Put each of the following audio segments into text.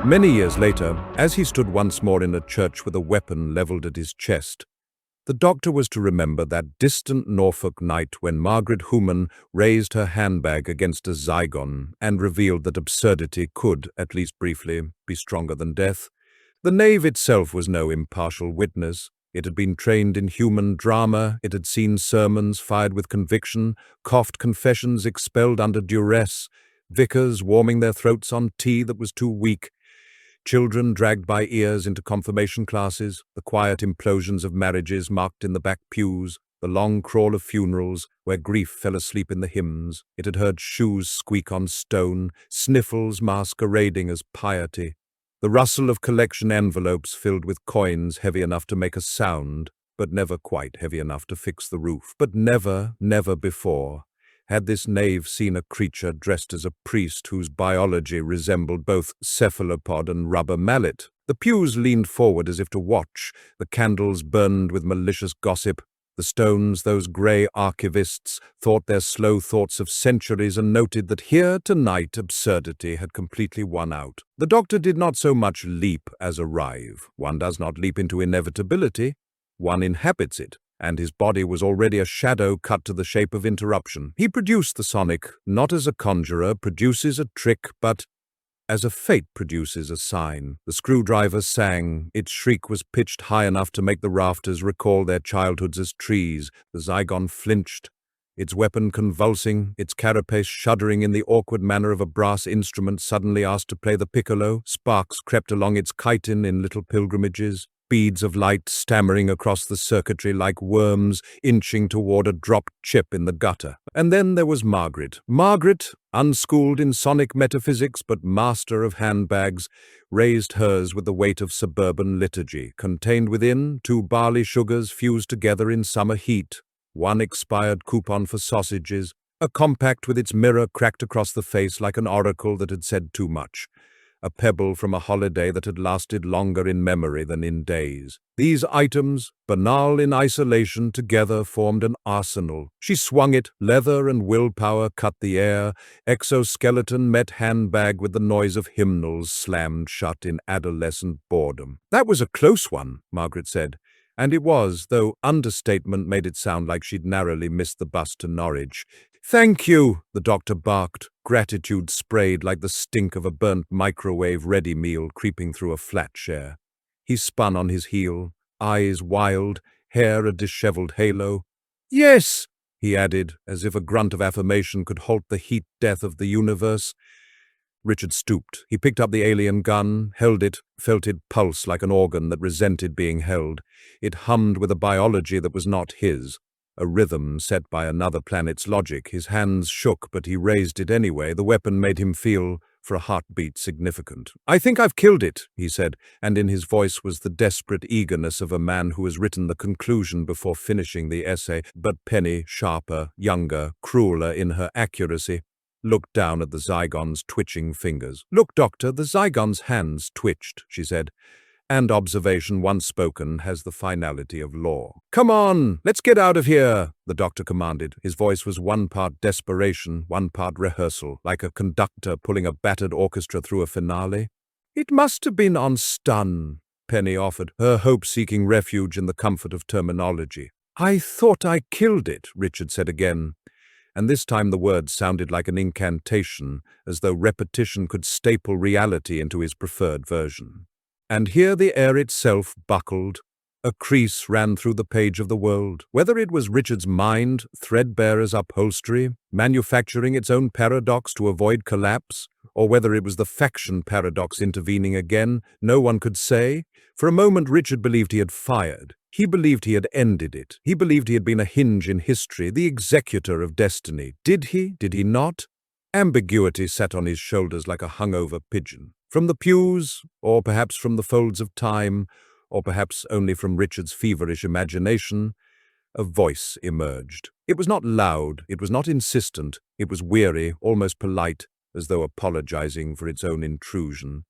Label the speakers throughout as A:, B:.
A: Many years later, as he stood once more in a church with a weapon leveled at his chest, the doctor was to remember that distant Norfolk night when Margaret Human raised her handbag against a Zygon and revealed that absurdity could, at least briefly, be stronger than death. The knave itself was no impartial witness. It had been trained in human drama, it had seen sermons fired with conviction, coughed confessions expelled under duress, vicars warming their throats on tea that was too weak, children dragged by ears into confirmation classes, the quiet implosions of marriages marked in the back pews, the long crawl of funerals where grief fell asleep in the hymns. It had heard shoes squeak on stone, sniffles masquerading as piety, the rustle of collection envelopes filled with coins heavy enough to make a sound, but never quite heavy enough to fix the roof. But never, never before had this knave seen a creature dressed as a priest whose biology resembled both cephalopod and rubber mallet. The pews leaned forward as if to watch, the candles burned with malicious gossip, the stones, those grey archivists, thought their slow thoughts of centuries and noted that here tonight absurdity had completely won out. The doctor did not so much leap as arrive. One does not leap into inevitability, one inhabits it. And his body was already a shadow cut to the shape of interruption. He produced the sonic, not as a conjurer produces a trick, but as a fate produces a sign. The screwdriver sang. Its shriek was pitched high enough to make the rafters recall their childhoods as trees. The Zygon flinched, its weapon convulsing, its carapace shuddering in the awkward manner of a brass instrument suddenly asked to play the piccolo. Sparks crept along its chitin in little pilgrimages, beads of light stammering across the circuitry like worms inching toward a dropped chip in the gutter. And then there was Margaret. Margaret, unschooled in sonic metaphysics but master of handbags, raised hers with the weight of suburban liturgy, contained within 2 barley sugars fused together in summer heat, 1 expired coupon for sausages, a compact with its mirror cracked across the face like an oracle that had said too much, a pebble from a holiday that had lasted longer in memory than in days. These items, banal in isolation, together formed an arsenal. She swung it, leather and willpower cut the air, exoskeleton met handbag with the noise of hymnals slammed shut in adolescent boredom. "That was a close one," Margaret said. And it was, though understatement made it sound like she'd narrowly missed the bus to Norwich. "Thank you," the doctor barked, gratitude sprayed like the stink of a burnt microwave-ready meal creeping through a flat share. He spun on his heel, eyes wild, hair a disheveled halo. "Yes," he added, as if a grunt of affirmation could halt the heat death of the universe. Richard stooped. He picked up the alien gun, held it, felt it pulse like an organ that resented being held. It hummed with a biology that was not his, a rhythm set by another planet's logic. His hands shook, but he raised it anyway. The weapon made him feel, for a heartbeat, significant. "I think I've killed it," he said, and in his voice was the desperate eagerness of a man who has written the conclusion before finishing the essay. But Penny, sharper, younger, crueler in her accuracy, looked down at the Zygon's twitching fingers. "Look, Doctor, the Zygon's hands twitched," she said, and observation once spoken has the finality of law. "Come on, let's get out of here," the doctor commanded. His voice was 1 part desperation, 1 part rehearsal, like a conductor pulling a battered orchestra through a finale. "It must have been on stun," Penny offered, her hope seeking refuge in the comfort of terminology. "I thought I killed it," Richard said again. And this time the words sounded like an incantation, as though repetition could staple reality into his preferred version. And here the air itself buckled. A crease ran through the page of the world. Whether it was Richard's mind, threadbare as upholstery, manufacturing its own paradox to avoid collapse, or whether it was the faction paradox intervening again, no one could say. For a moment Richard believed he had fired. He believed he had ended it. He believed he had been a hinge in history, the executor of destiny. Did he? Did he not? Ambiguity sat on his shoulders like a hungover pigeon. From the pews, or perhaps from the folds of time, or perhaps only from Richard's feverish imagination, a voice emerged. It was not loud, it was not insistent, it was weary, almost polite, as though apologizing for its own intrusion.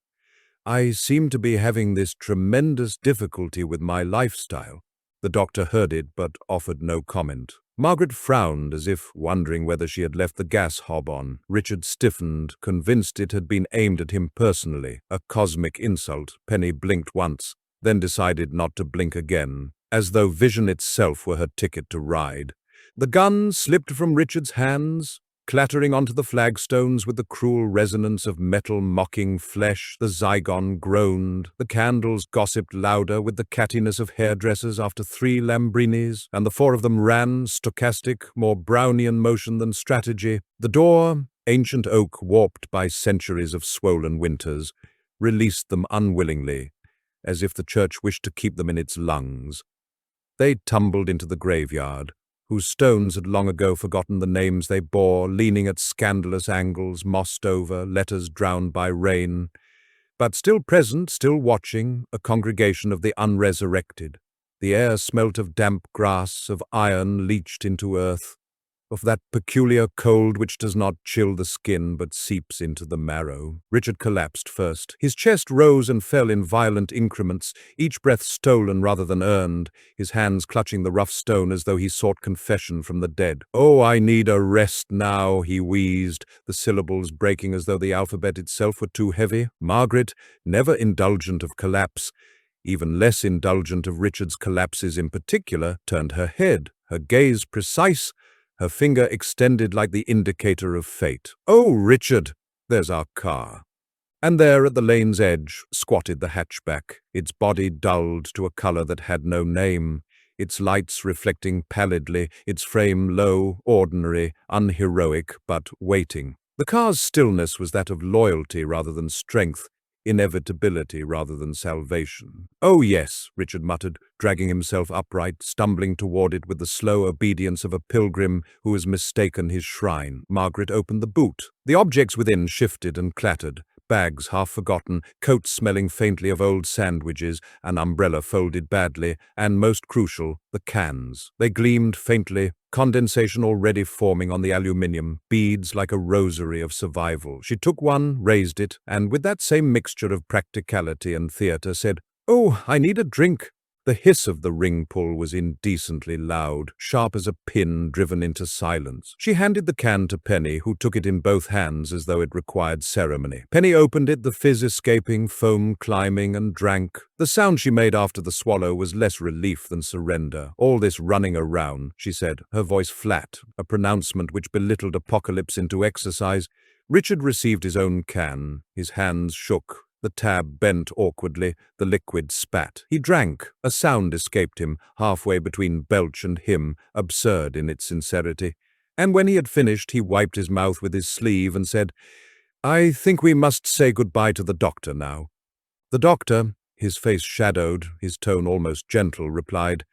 A: "I seem to be having this tremendous difficulty with my lifestyle." The doctor heard it but offered no comment. Margaret frowned as if wondering whether she had left the gas hob on. Richard stiffened, convinced it had been aimed at him personally, a cosmic insult. Penny blinked once, then decided not to blink again, as though vision itself were her ticket to ride. The gun slipped from Richard's hands, clattering onto the flagstones with the cruel resonance of metal mocking flesh. The Zygon groaned. The candles gossiped louder with the cattiness of hairdressers after 3 Lambrinis, and the 4 of them ran, stochastic, more Brownian motion than strategy. The door, ancient oak warped by centuries of swollen winters, released them unwillingly, as if the church wished to keep them in its lungs. They tumbled into the graveyard, whose stones had long ago forgotten the names they bore, leaning at scandalous angles, mossed over, letters drowned by rain, but still present, still watching, a congregation of the unresurrected. The air smelt of damp grass, of iron leached into earth, of that peculiar cold which does not chill the skin but seeps into the marrow. Richard collapsed first. His chest rose and fell in violent increments, each breath stolen rather than earned, his hands clutching the rough stone as though he sought confession from the dead. "Oh, I need a rest now," he wheezed, the syllables breaking as though the alphabet itself were too heavy. Margaret, never indulgent of collapse, even less indulgent of Richard's collapses in particular, turned her head, her gaze precise, her finger extended like the indicator of fate. "Oh, Richard, there's our car." And there at the lane's edge squatted the hatchback, its body dulled to a color that had no name, its lights reflecting pallidly, its frame low, ordinary, unheroic, but waiting. The car's stillness was that of loyalty rather than strength, inevitability rather than salvation. "Oh, yes," Richard muttered, dragging himself upright, stumbling toward it with the slow obedience of a pilgrim who has mistaken his shrine. Margaret opened the boot. The objects within shifted and clattered. Bags half forgotten, coats smelling faintly of old sandwiches, an umbrella folded badly, and, most crucial, the cans. They gleamed faintly, condensation already forming on the aluminium, beads like a rosary of survival. She took one, raised it, and with that same mixture of practicality and theatre said, "Oh, I need a drink." The hiss of the ring pull was indecently loud, sharp as a pin driven into silence. She handed the can to Penny, who took it in both hands as though it required ceremony. Penny opened it, the fizz escaping, foam climbing, and drank. The sound she made after the swallow was less relief than surrender. "All this running around," she said, her voice flat, a pronouncement which belittled apocalypse into exercise. Richard received his own can. His hands shook. The tab bent awkwardly, the liquid spat. He drank. A sound escaped him, halfway between belch and hymn, absurd in its sincerity. And when he had finished, he wiped his mouth with his sleeve and said, "I think we must say goodbye to the doctor now." The doctor, his face shadowed, his tone almost gentle, replied,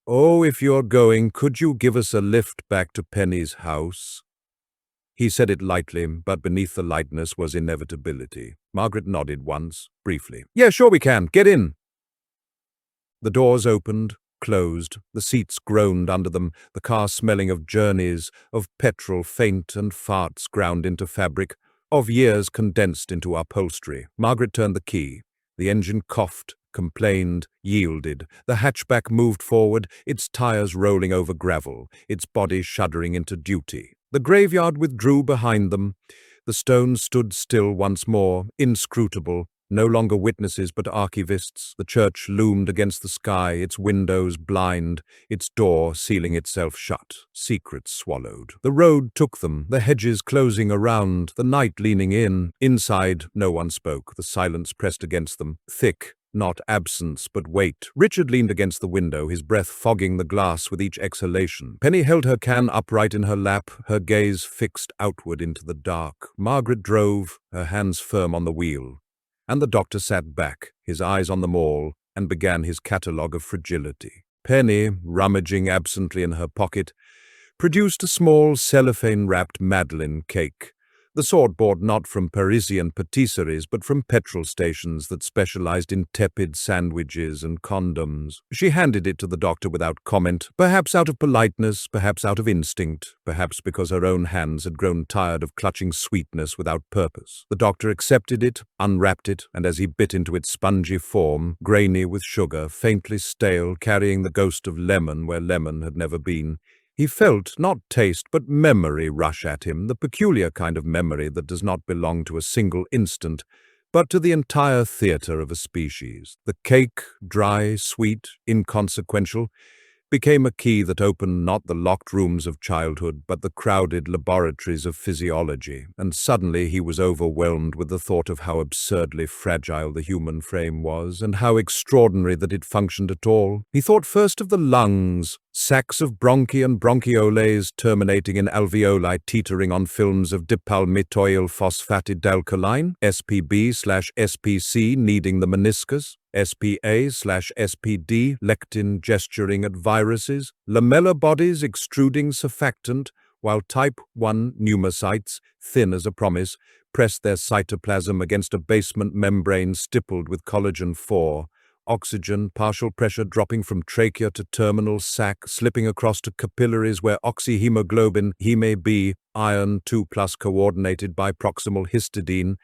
A: "Oh, if you're going, could you give us a lift back to Penny's house?" He said it lightly, but beneath the lightness was inevitability. Margaret nodded once, briefly. "Yeah, sure we can. Get in." The doors opened, closed, the seats groaned under them, the car smelling of journeys, of petrol faint and farts ground into fabric, of years condensed into upholstery. Margaret turned the key. The engine coughed, complained, yielded. The hatchback moved forward, its tires rolling over gravel, its body shuddering into duty. The graveyard withdrew behind them. The stones stood still once more, inscrutable, no longer witnesses but archivists. The church loomed against the sky, its windows blind, its door sealing itself shut, secrets swallowed. The road took them, the hedges closing around, the night leaning in. Inside, no one spoke, the silence pressed against them, thick, not absence, but weight. Richard leaned against the window, his breath fogging the glass with each exhalation. Penny held her can upright in her lap, her gaze fixed outward into the dark. Margaret drove, her hands firm on the wheel. And the doctor sat back, his eyes on them all, and began his catalogue of fragility. Penny, rummaging absently in her pocket, produced a small cellophane-wrapped Madeleine cake. The sort bought not from Parisian patisseries, but from petrol stations that specialized in tepid sandwiches and condoms. She handed it to the doctor without comment, perhaps out of politeness, perhaps out of instinct, perhaps because her own hands had grown tired of clutching sweetness without purpose. The doctor accepted it, unwrapped it, and as he bit into its spongy form, grainy with sugar, faintly stale, carrying the ghost of lemon where lemon had never been, He felt not taste but memory rush at him, the peculiar kind of memory that does not belong to a single instant, but to the entire theatre of a species. The cake, dry, sweet, inconsequential, became a key that opened not the locked rooms of childhood, but the crowded laboratories of physiology, and suddenly he was overwhelmed with the thought of how absurdly fragile the human frame was, and how extraordinary that it functioned at all. He thought first of the lungs, sacs of bronchi and bronchioles terminating in alveoli teetering on films of dipalmitoyl phosphatidylcholine, SPB/SPC kneading the meniscus, SPA/SPD, lectin gesturing at viruses, lamellar bodies extruding surfactant, while type 1 pneumocytes, thin as a promise, pressed their cytoplasm against a basement membrane stippled with collagen 4, oxygen, partial pressure dropping from trachea to terminal sac, slipping across to capillaries where oxyhemoglobin, Heme B, iron 2+ coordinated by proximal histidine,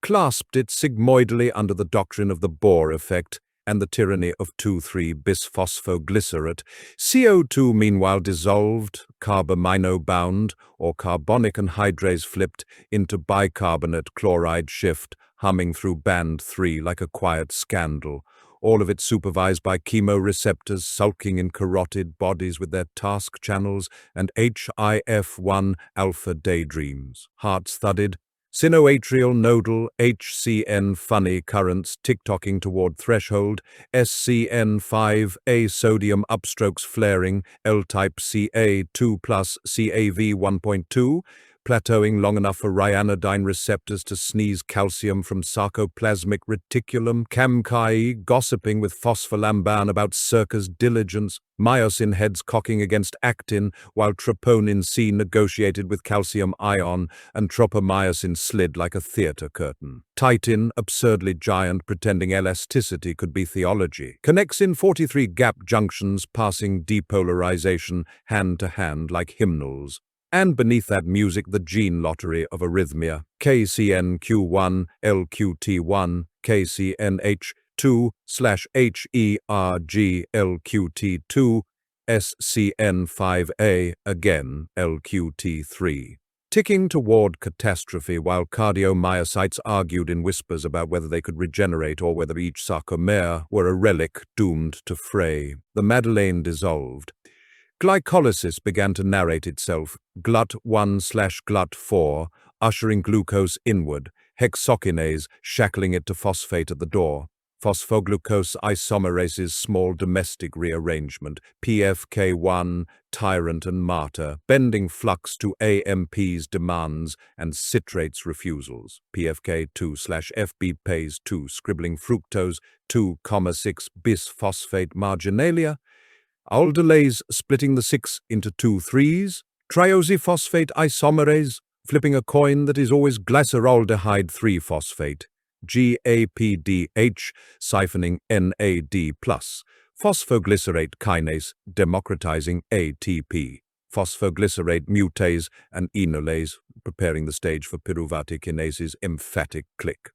A: clasped it sigmoidally under the doctrine of the Bohr effect and the tyranny of 2,3-bisphosphoglycerate. CO2 meanwhile dissolved, carbamino-bound, or carbonic anhydrase flipped into bicarbonate chloride shift, humming through band 3 like a quiet scandal, all of it supervised by chemoreceptors sulking in carotid bodies with their task channels and HIF-1 alpha daydreams. Hearts thudded, sinoatrial nodal HCN funny currents tick-tocking toward threshold, SCN5A sodium upstrokes flaring, L-type Ca2 plus CAV 1.2, plateauing long enough for ryanodine receptors to sneeze calcium from sarcoplasmic reticulum, Camchi gossiping with phospholamban about circus diligence, myosin heads cocking against actin, while troponin C negotiated with calcium ion, and tropomyosin slid like a theatre curtain. Titin, absurdly giant, pretending elasticity could be theology. Connexin 43 gap junctions passing depolarization hand to hand like hymnals. And beneath that music, the gene lottery of arrhythmia. KCNQ1, LQT1, KCNH2/HERG, LQT2, SCN5A, again LQT3. Ticking toward catastrophe while cardiomyocytes argued in whispers about whether they could regenerate or whether each sarcomere were a relic doomed to fray. The Madeleine dissolved. Glycolysis began to narrate itself, GLUT1/GLUT4, ushering glucose inward, hexokinase shackling it to phosphate at the door, phosphoglucose isomerase's small domestic rearrangement, PFK1, tyrant and martyr, bending flux to AMP's demands and citrate's refusals, PFK2/FB-PASE2 scribbling fructose 2,6 bisphosphate marginalia, aldolase splitting the 6 into 2 3s, trioxyphosphate isomerase flipping a coin that is always glyceraldehyde 3-phosphate, GAPDH siphoning NAD+, phosphoglycerate kinase democratizing ATP, phosphoglycerate mutase and enolase preparing the stage for pyruvate kinase's emphatic click.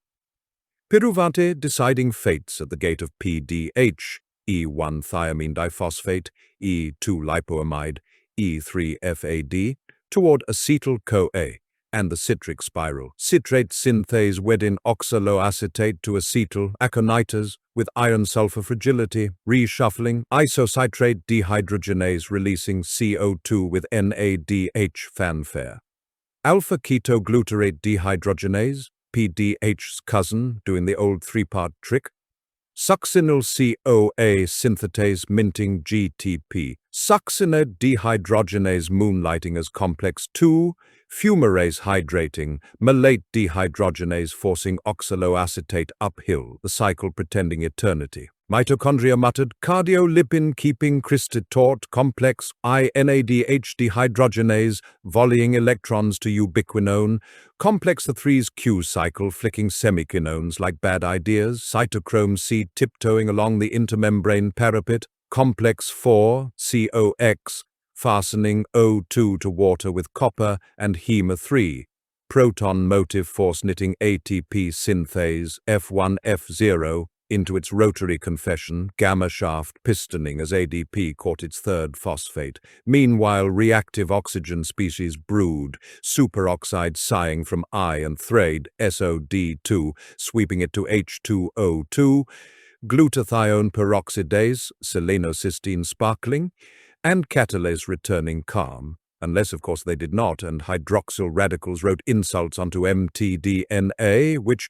A: Pyruvate deciding fates at the gate of PDH, E1 thiamine diphosphate, E2 lipoamide, E3 FAD, toward acetyl-CoA, and the citric spiral. Citrate synthase wed in oxaloacetate to acetyl aconitas with iron-sulfur fragility, reshuffling, isocitrate dehydrogenase releasing CO2 with NADH fanfare. Alpha-ketoglutarate dehydrogenase, PDH's cousin, doing the old three-part trick. Succinyl CoA synthetase minting GTP. Succinate dehydrogenase moonlighting as complex 2. Fumarase hydrating. Malate dehydrogenase forcing oxaloacetate uphill, the cycle pretending eternity. Mitochondria muttered, cardiolipin keeping crysted taut, complex, INADH dehydrogenase, volleying electrons to ubiquinone, complex the 3's Q cycle, flicking semiquinones like bad ideas, cytochrome C tiptoeing along the intermembrane parapet, complex 4, COX, fastening O2 to water with copper and HEMA 3, proton motive force knitting ATP synthase, F1, F0, into its rotary confession, gamma shaft pistoning as ADP caught its third phosphate. Meanwhile, reactive oxygen species brood, superoxide sighing from I and thread, SOD2, sweeping it to H2O2, glutathione peroxidase, selenocysteine sparkling, and catalase returning calm. Unless, of course, they did not, and hydroxyl radicals wrote insults onto mtDNA, which,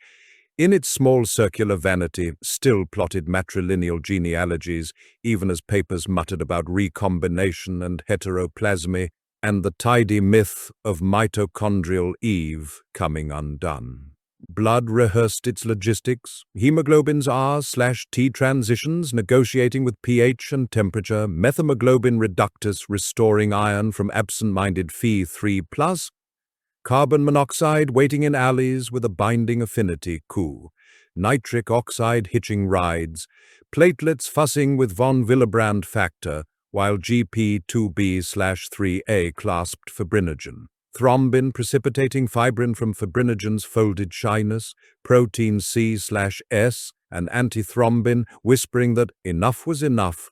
A: in its small circular vanity, still plotted matrilineal genealogies, even as papers muttered about recombination and heteroplasmy, and the tidy myth of mitochondrial Eve coming undone. Blood rehearsed its logistics, hemoglobin's R/T transitions negotiating with pH and temperature, methemoglobin reductase restoring iron from absent-minded Phe3+, carbon monoxide waiting in alleys with a binding affinity coup, nitric oxide hitching rides, platelets fussing with von Willebrand factor, while GP2B/3A clasped fibrinogen. Thrombin precipitating fibrin from fibrinogen's folded shyness, protein C/S, and antithrombin whispering that enough was enough.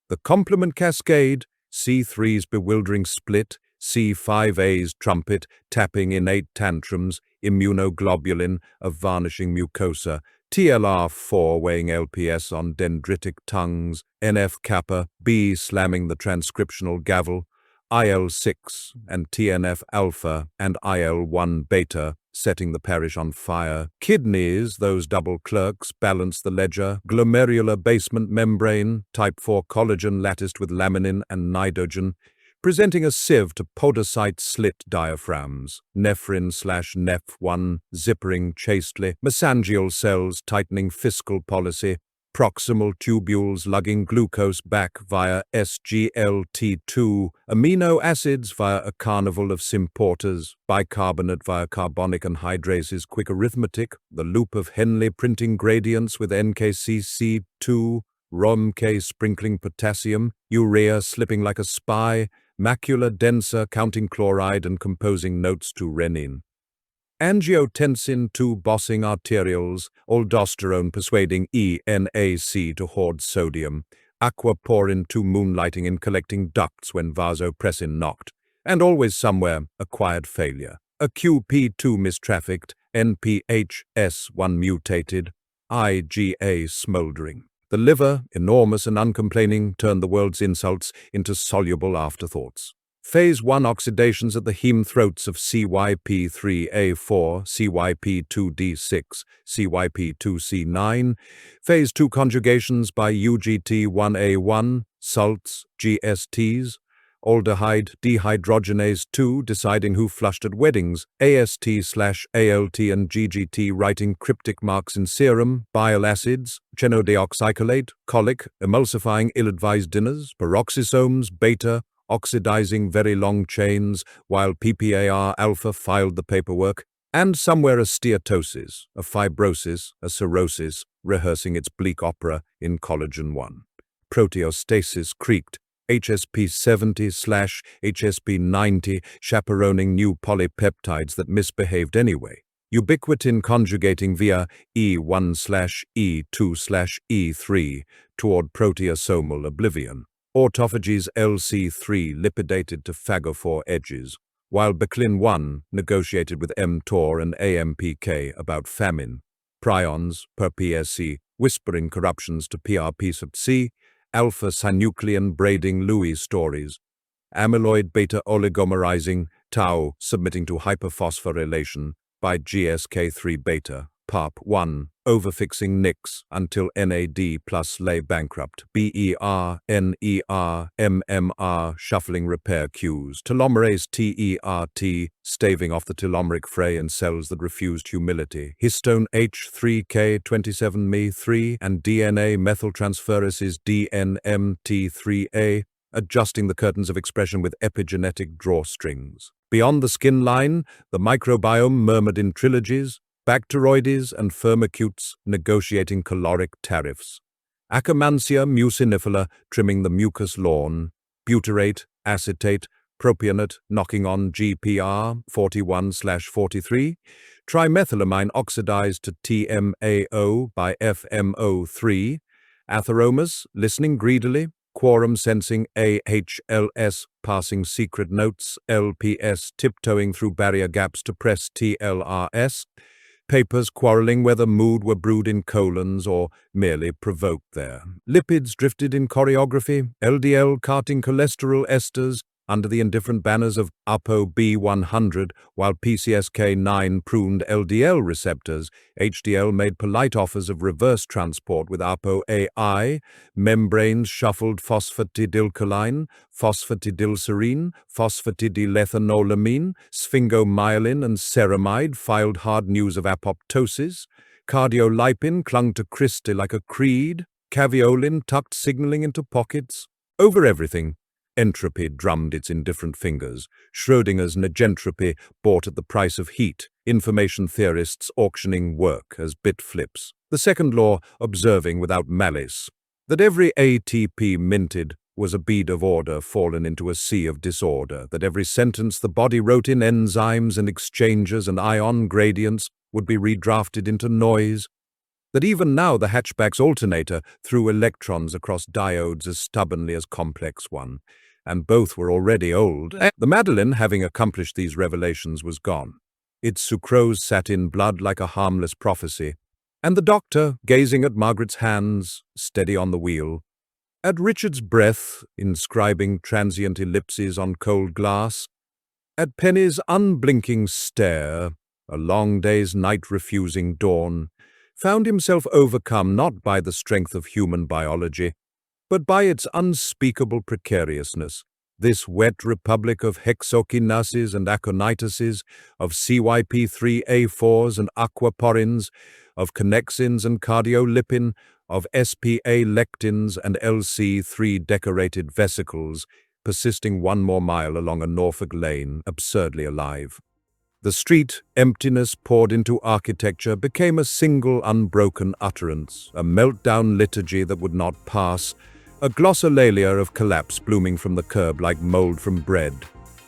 A: The complement cascade, C3's bewildering split, C5A's trumpet, tapping innate tantrums, immunoglobulin of varnishing mucosa, TLR4 weighing LPS on dendritic tongues, NF-kappa, B slamming the transcriptional gavel, IL-6 and TNF-alpha and IL-1-beta setting the parish on fire. Kidneys, those double clerks, balance the ledger. Glomerular basement membrane, type 4 collagen latticed with laminin and nidogen, presenting a sieve to podocyte slit diaphragms. Nephrin/Neph1 zippering chastely. Mesangial cells tightening fiscal policy. Proximal tubules lugging glucose back via SGLT2, amino acids via a carnival of symporters, bicarbonate via carbonic anhydrases, quick arithmetic, the loop of Henle printing gradients with NKCC2, ROMK sprinkling potassium, urea slipping like a spy, macula densa counting chloride and composing notes to renin. Angiotensin II bossing arterioles, aldosterone persuading ENAC to hoard sodium, aquaporin II moonlighting in collecting ducts when vasopressin knocked, and always somewhere acquired failure. A QP2 mistrafficked, NPHS1 mutated, IgA smoldering. The liver, enormous and uncomplaining, turned the world's insults into soluble afterthoughts. Phase 1 oxidations at the heme throats of CYP3A4, CYP2D6, CYP2C9, Phase 2 conjugations by UGT1A1, salts, GSTs, aldehyde dehydrogenase 2 deciding who flushed at weddings, AST/ALT and GGT writing cryptic marks in serum, bile acids, chenodeoxycholate, colic, emulsifying ill-advised dinners, peroxisomes, beta, oxidizing very long chains, while PPAR alpha filed the paperwork, and somewhere a steatosis, a fibrosis, a cirrhosis, rehearsing its bleak opera in collagen 1. Proteostasis creaked, HSP70/HSP90 chaperoning new polypeptides that misbehaved anyway. Ubiquitin conjugating via E1/E2/E3 toward proteasomal oblivion. Autophagy's LC3 lipidated to phagophore edges, while Baclin-1 negotiated with mTOR and AMPK about famine. Prions, per PSC, whispering corruptions to PRP sub C, alpha-synuclein braiding Louis stories, amyloid beta oligomerizing, tau submitting to hyperphosphorylation by GSK3 beta, PARP1, overfixing NICs until NAD plus lay bankrupt, BER, NER, MMR, shuffling repair queues, telomerase TERT, staving off the telomeric fray in cells that refused humility, histone H3K27Me3 and DNA methyltransferases DNMT3A, adjusting the curtains of expression with epigenetic drawstrings. Beyond the skin line, the microbiome murmured in trilogies, Bacteroides and firmicutes negotiating caloric tariffs. Akkermansia mucinifera trimming the mucus lawn. Butyrate, acetate, propionate knocking on GPR 41/43, trimethylamine oxidized to TMAO by FMO3, atheromas listening greedily, quorum sensing AHLS passing secret notes, LPS tiptoeing through barrier gaps to press TLRS, papers quarreling whether mood were brewed in colons or merely provoked there. Lipids drifted in choreography, LDL carting cholesterol esters under the indifferent banners of ApoB100, while PCSK9 pruned LDL receptors. HDL made polite offers of reverse transport with ApoAI, membranes shuffled phosphatidylcholine, phosphatidylserine, phosphatidylethanolamine, sphingomyelin and ceramide filed hard news of apoptosis, cardiolipin clung to Christi like a creed, caveolin tucked signaling into pockets. Over everything, entropy drummed its indifferent fingers. Schrödinger's negentropy bought at the price of heat, information theorists auctioning work as bit flips. The second law observing without malice that every ATP minted was a bead of order fallen into a sea of disorder, that every sentence the body wrote in enzymes and exchanges and ion gradients would be redrafted into noise, that even now the hatchback's alternator threw electrons across diodes as stubbornly as complex one, and both were already old. The Madeleine, having accomplished these revelations, was gone. Its sucrose sat in blood like a harmless prophecy, and the doctor, gazing at Margaret's hands, steady on the wheel, at Richard's breath, inscribing transient ellipses on cold glass, at Penny's unblinking stare, a long day's night-refusing dawn, found himself overcome not by the strength of human biology, but by its unspeakable precariousness. This wet republic of hexokinases and aconitases, of CYP3A4s and aquaporins, of connexins and cardiolipin, of SPA-lectins and LC3-decorated vesicles, persisting one more mile along a Norfolk lane, absurdly alive. The street, emptiness poured into architecture, became a single unbroken utterance, a meltdown liturgy that would not pass, a glossolalia of collapse blooming from the curb like mold from bread,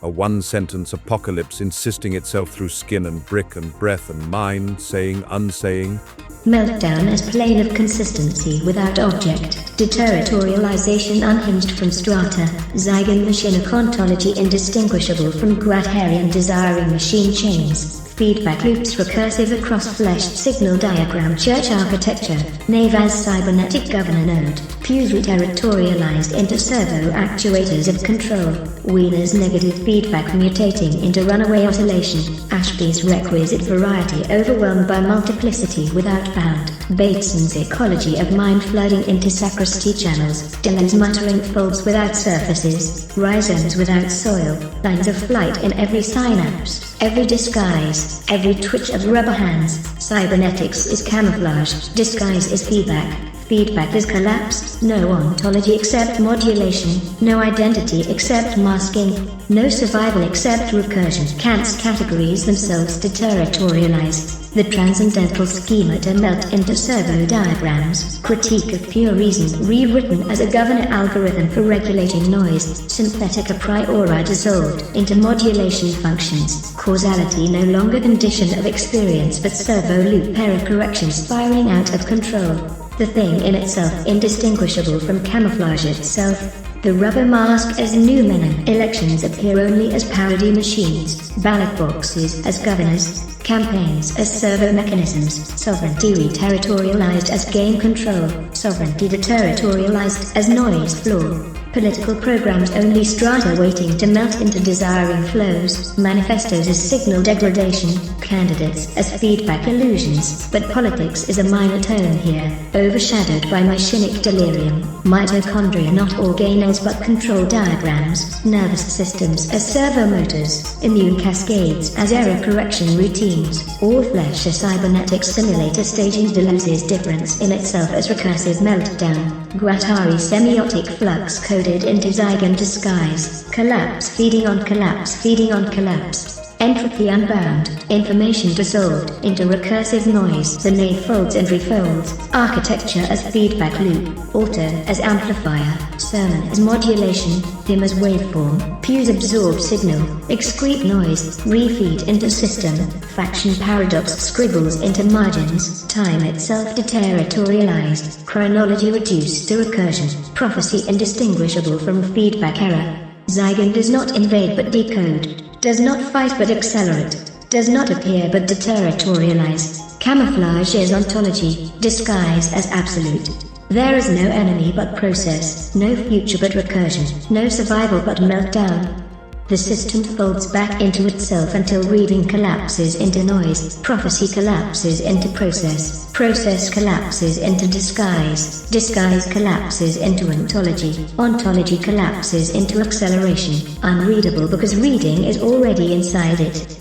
A: a one-sentence apocalypse insisting itself through skin and brick and breath and mind, saying, unsaying.
B: Meltdown as plane of consistency without object, deterritorialization unhinged from strata, Zygon machine ontology indistinguishable from Guattarian desiring machine chains, feedback loops recursive across fleshed signal diagram church architecture, Navas cybernetic governor node, Pews territorialized into servo actuators of control, Wheeler's negative feedback mutating into runaway oscillation, Ashby's requisite variety overwhelmed by multiplicity without bound, Bateson's ecology of mind flooding into sacristy channels, Dylan's muttering folds without surfaces, rhizomes without soil, lines of flight in every synapse, every disguise, every twitch of rubber hands. Cybernetics is camouflage, disguise is feedback. Feedback is collapse, no ontology except modulation, no identity except masking, no survival except recursion. Kant's categories themselves deterritorialize. The transcendental schema to melt into servo diagrams. Critique of pure reason rewritten as a governor algorithm for regulating noise. Synthetic a priori dissolved into modulation functions. Causality no longer condition of experience but servo loop error correction spiraling out of control. The thing in itself indistinguishable from camouflage itself. The rubber mask as noumenon. Elections appear only as parody machines. Ballot boxes as governors. Campaigns as servo mechanisms. Sovereignty re-territorialized as game control. Sovereignty deterritorialized as noise floor. Political programs only strata waiting to melt into desiring flows. Manifestos as signal degradation. Candidates as feedback illusions. But politics is a minor tone here, overshadowed by machinic delirium. Mitochondria not organelles but control diagrams. Nervous systems as servo motors. Immune cascades as error correction routines. All flesh as cybernetic simulator staging Deleuze's difference in itself as recursive meltdown. Guattari semiotic flux coded into Zygon disguise. Collapse feeding on collapse feeding on collapse. Entropy unbound, information dissolved into recursive noise. The nave folds and refolds, architecture as feedback loop, altar as amplifier, sermon as modulation, hymn as waveform, pews absorb signal, excrete noise, refeed into system, faction paradox scribbles into margins, time itself deterritorialized, chronology reduced to recursion, prophecy indistinguishable from feedback error. Zygon does not invade but decode, does not fight but accelerate, does not appear but deterritorialize, camouflage is ontology, disguise as absolute. There is no enemy but process, no future but recursion, no survival but meltdown. The system folds back into itself until reading collapses into noise, prophecy collapses into process, process collapses into disguise, disguise collapses into ontology, ontology collapses into acceleration, unreadable because reading is already inside it.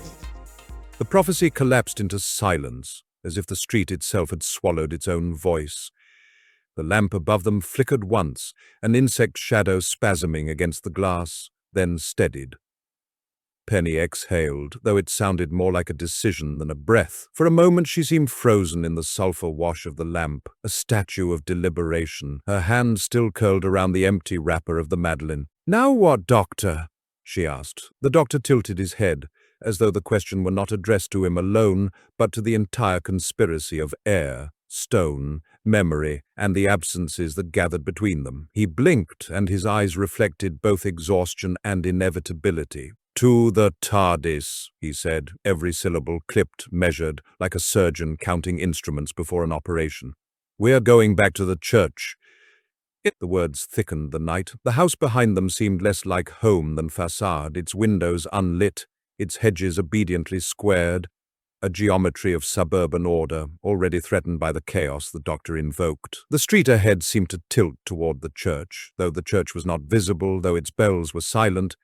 A: The prophecy collapsed into silence, as if the street itself had swallowed its own voice. The lamp above them flickered once, an insect shadow spasming against the glass, then steadied. Penny exhaled, though it sounded more like a decision than a breath. For a moment she seemed frozen in the sulphur wash of the lamp, a statue of deliberation, her hand still curled around the empty wrapper of the Madeleine. "Now what, Doctor?" she asked. The doctor tilted his head, as though the question were not addressed to him alone, but to the entire conspiracy of air, stone, memory, and the absences that gathered between them. He blinked, and his eyes reflected both exhaustion and inevitability. "To the TARDIS," he said, every syllable clipped, measured, like a surgeon counting instruments before an operation. "We're going back to the church." The words thickened the night. The house behind them seemed less like home than facade, its windows unlit, its hedges obediently squared, a geometry of suburban order, already threatened by the chaos the doctor invoked. The street ahead seemed to tilt toward the church, though the church was not visible, though its bells were silent.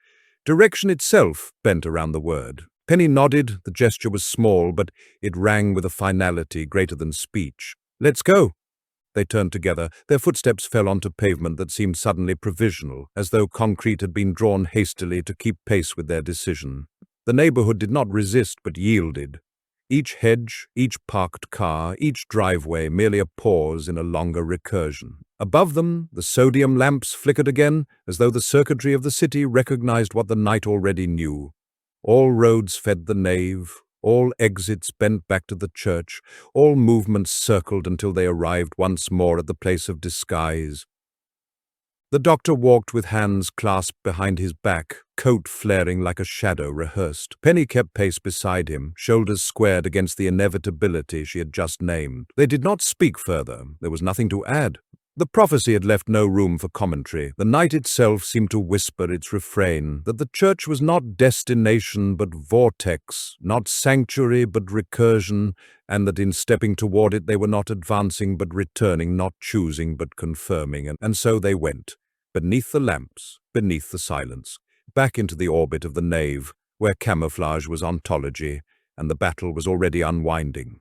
A: Direction itself bent around the word. Penny nodded. The gesture was small, but it rang with a finality greater than speech. "Let's go." They turned together. Their footsteps fell onto pavement that seemed suddenly provisional, as though concrete had been drawn hastily to keep pace with their decision. The neighborhood did not resist, but yielded. Each hedge, each parked car, each driveway merely a pause in a longer recursion. Above them, the sodium lamps flickered again, as though the circuitry of the city recognized what the night already knew. All roads fed the nave, all exits bent back to the church, all movements circled until they arrived once more at the place of disguise. The doctor walked with hands clasped behind his back, coat flaring like a shadow rehearsed. Penny kept pace beside him, shoulders squared against the inevitability she had just named. They did not speak further. There was nothing to add. The prophecy had left no room for commentary. The night itself seemed to whisper its refrain, that the church was not destination but vortex, not sanctuary but recursion, and that in stepping toward it they were not advancing but returning, not choosing but confirming, and so they went, beneath the lamps, beneath the silence, back into the orbit of the nave, where camouflage was ontology, and the battle was already unwinding.